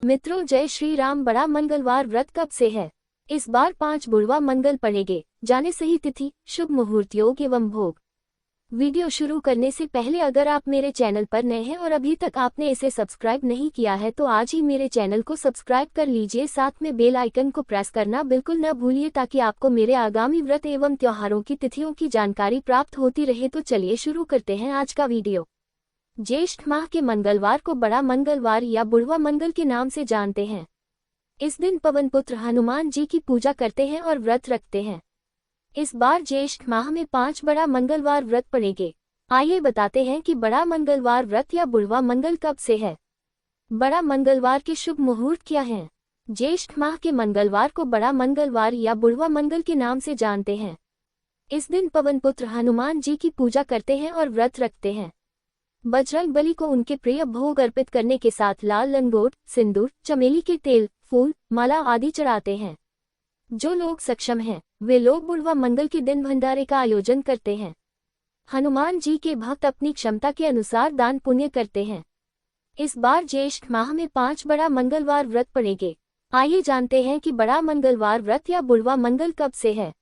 मित्रों, जय श्री राम। बड़ा मंगलवार व्रत कब से है? इस बार 5 बुढ़वा मंगल पड़ेंगे। जाने सही तिथि, शुभ मुहूर्त, योग एवं भोग। वीडियो शुरू करने से पहले अगर आप मेरे चैनल पर नए हैं और अभी तक आपने इसे सब्सक्राइब नहीं किया है तो आज ही मेरे चैनल को सब्सक्राइब कर लीजिए। साथ में बेल आइकन को प्रेस करना बिल्कुल न भूलिए ताकि आपको मेरे आगामी व्रत एवं त्योहारों की तिथियों की जानकारी प्राप्त होती रहे। तो चलिए शुरू करते हैं आज का वीडियो। ज्येष्ठ माह के मंगलवार को बड़ा मंगलवार या बुढ़वा मंगल के नाम से जानते हैं। इस दिन पवन पुत्र हनुमान जी की पूजा करते हैं और व्रत रखते हैं। इस बार ज्येष्ठ माह में 5 बड़ा मंगलवार व्रत पड़ेंगे। आइए बताते हैं कि बड़ा मंगलवार व्रत या बुढ़वा मंगल कब से है। बड़ा मंगलवार के शुभ मुहूर्त क्या हैं? ज्येष्ठ माह के मंगलवार को बड़ा मंगलवार या बुढ़वा मंगल के नाम से जानते हैं। इस दिन पवन पुत्र हनुमान जी की पूजा करते हैं और व्रत रखते हैं। बजरंग बली को उनके प्रिय भोग अर्पित करने के साथ लाल लंगोट, सिंदूर, चमेली के तेल, फूल, माला आदि चढ़ाते हैं। जो लोग सक्षम हैं वे लोग बुढ़वा मंगल के दिन भंडारे का आयोजन करते हैं। हनुमान जी के भक्त अपनी क्षमता के अनुसार दान पुण्य करते हैं। इस बार ज्येष्ठ माह में 5 बड़ा मंगलवार व्रत पड़ेंगे। आइए जानते हैं कि बड़ा मंगलवार व्रत या बुढ़वा मंगल कब से है।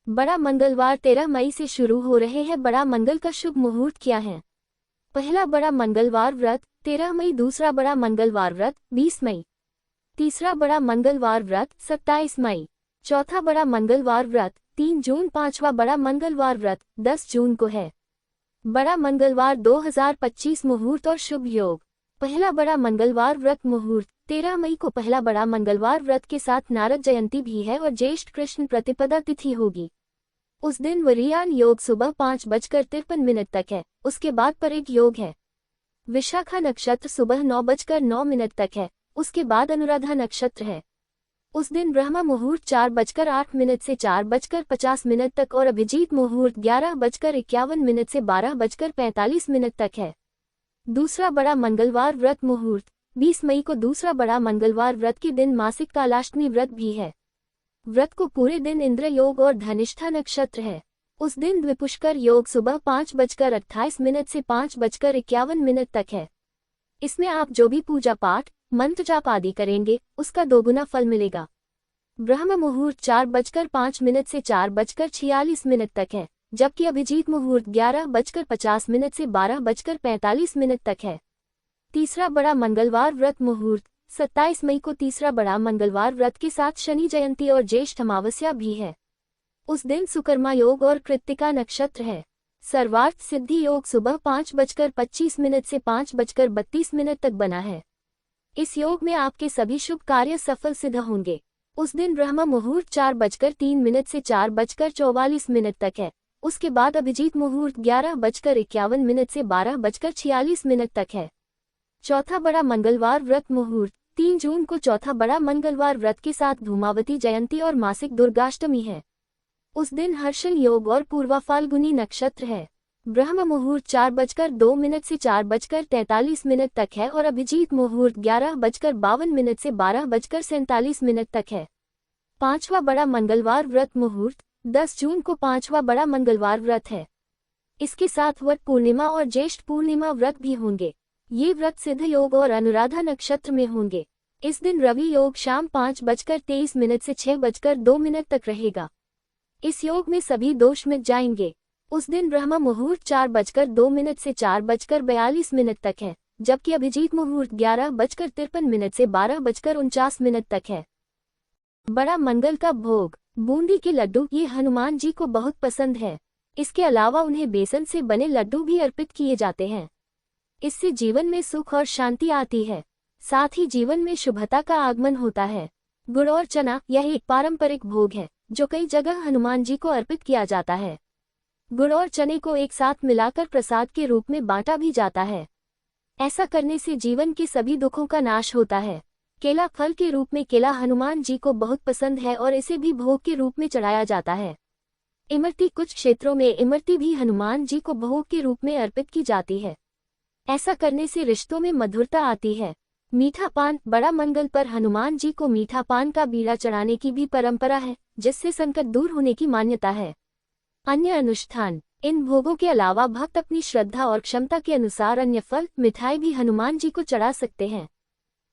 बड़ा मंगलवार 13 मई से शुरू हो रहे हैं। बड़ा मंगल का शुभ मुहूर्त क्या है? पहला बड़ा मंगलवार व्रत 13 मई, दूसरा बड़ा मंगलवार व्रत 20 मई, तीसरा बड़ा मंगलवार व्रत 27 मई, चौथा बड़ा मंगलवार व्रत 3 जून, पांचवा बड़ा मंगलवार व्रत 10 जून को है। बड़ा मंगलवार 2025 मुहूर्त और शुभ योग। पहला बड़ा मंगलवार व्रत मुहूर्त 13 मई को पहला बड़ा मंगलवार व्रत के साथ नारद जयंती भी है और ज्येष्ठ कृष्ण प्रतिपदा तिथि होगी। उस दिन वरियान योग सुबह 5:53 तक है। उसके बाद परिग योग है। विशाखा नक्षत्र सुबह 9:09 तक है। उसके बाद अनुराधा नक्षत्र है। उस दिन ब्रह्म मुहूर्त 4:08 से 4:50 तक और अभिजीत मुहूर्त 11:51 से 12:45 तक है। दूसरा बड़ा मंगलवार व्रत मुहूर्त 20 मई को दूसरा बड़ा मंगलवार व्रत के दिन मासिक कालाष्टमी व्रत भी है। व्रत को पूरे दिन इंद्र योग और धनिष्ठा नक्षत्र है। उस दिन द्विपुष्कर योग सुबह 5:28 से 5:51 तक है। इसमें आप जो भी पूजा पाठ, मंत्र जाप आदि करेंगे उसका 2 गुना फल मिलेगा। ब्रह्म मुहूर्त 4:05 से 4:46 तक है, जबकि अभिजीत मुहूर्त 11:50 से 12:45 तक है। तीसरा बड़ा मंगलवार व्रत मुहूर्त 27 मई को तीसरा बड़ा मंगलवार व्रत के साथ शनि जयंती और ज्येष्ठ अमावस्या भी है। उस दिन सुकर्मा योग और कृत्तिका नक्षत्र है। सर्वार्थ सिद्धि योग सुबह 5:25 से 5:32 तक बना है। इस योग में आपके सभी शुभ कार्य सफल सिद्ध होंगे। उस दिन ब्रह्म मुहूर्त 4:03 से 4:44 तक है। उसके बाद अभिजीत मुहूर्त 11:51 से 12:46 तक है। चौथा बड़ा मंगलवार व्रत मुहूर्त 3 जून को चौथा बड़ा मंगलवार व्रत के साथ धूमावती जयंती और मासिक दुर्गाष्टमी है। उस दिन हर्षल योग और पूर्वा फाल्गुनी नक्षत्र है। ब्रह्म मुहूर्त 4:02 से 4:43 तक है और अभिजीत मुहूर्त 11:52 से 12:47 तक है। पांचवा बड़ा मंगलवार व्रत मुहूर्त 10 जून को पांचवा बड़ा मंगलवार व्रत है। इसके साथ वट पूर्णिमा और ज्येष्ठ पूर्णिमा व्रत भी होंगे। ये व्रत सिद्ध योग और अनुराधा नक्षत्र में होंगे। इस दिन रवि योग शाम 5:23 से 6:02 तक रहेगा। इस योग में सभी दोष मिट जाएंगे। उस दिन ब्रह्म मुहूर्त 4:02 से 4:42 तक है, जबकि अभिजीत मुहूर्त 11:53 से 12:49 तक है। बड़ा मंगल का भोग बूंदी के लड्डू, ये हनुमान जी को बहुत पसंद है। इसके अलावा उन्हें बेसन से बने लड्डू भी अर्पित किए जाते हैं। इससे जीवन में सुख और शांति आती है, साथ ही जीवन में शुभता का आगमन होता है। गुड़ और चना, यह एक पारंपरिक भोग है जो कई जगह हनुमान जी को अर्पित किया जाता है। गुड़ और चने को एक साथ मिलाकर प्रसाद के रूप में बांटा भी जाता है। ऐसा करने से जीवन के सभी दुखों का नाश होता है। केला फल के रूप में केला हनुमान जी को बहुत पसंद है और इसे भी भोग के रूप में चढ़ाया जाता है। इमरती, कुछ क्षेत्रों में इमरती भी हनुमान जी को भोग के रूप में अर्पित की जाती है। ऐसा करने से रिश्तों में मधुरता आती है। मीठा पान, बड़ा मंगल पर हनुमान जी को मीठा पान का बीड़ा चढ़ाने की भी परंपरा है, जिससे संकट दूर होने की मान्यता है। अन्य अनुष्ठान, इन भोगों के अलावा भक्त अपनी श्रद्धा और क्षमता के अनुसार अन्य फल, मिठाई भी हनुमान जी को चढ़ा सकते हैं।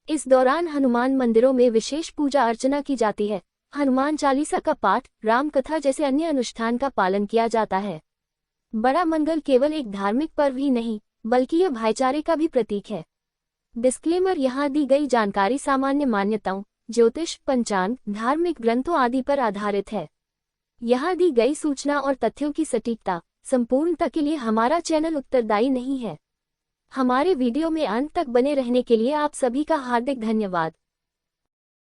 इस दौरान हनुमान मंदिरों में विशेष पूजा अर्चना की जाती है। हनुमान चालीसा का पाठ, राम कथा जैसे अन्य अनुष्ठान का पालन किया जाता है। बड़ा मंगल केवल एक धार्मिक पर्व ही नहीं, बल्कि यह भाईचारे का भी प्रतीक है। डिस्क्लेमर: यहाँ दी गई जानकारी सामान्य मान्यताओं, ज्योतिष, पंचांग, धार्मिक ग्रंथों आदि पर आधारित है। यहाँ दी गई सूचना और तथ्यों की सटीकता, संपूर्णता के लिए हमारा चैनल उत्तरदायी नहीं है। हमारे वीडियो में अंत तक बने रहने के लिए आप सभी का हार्दिक धन्यवाद।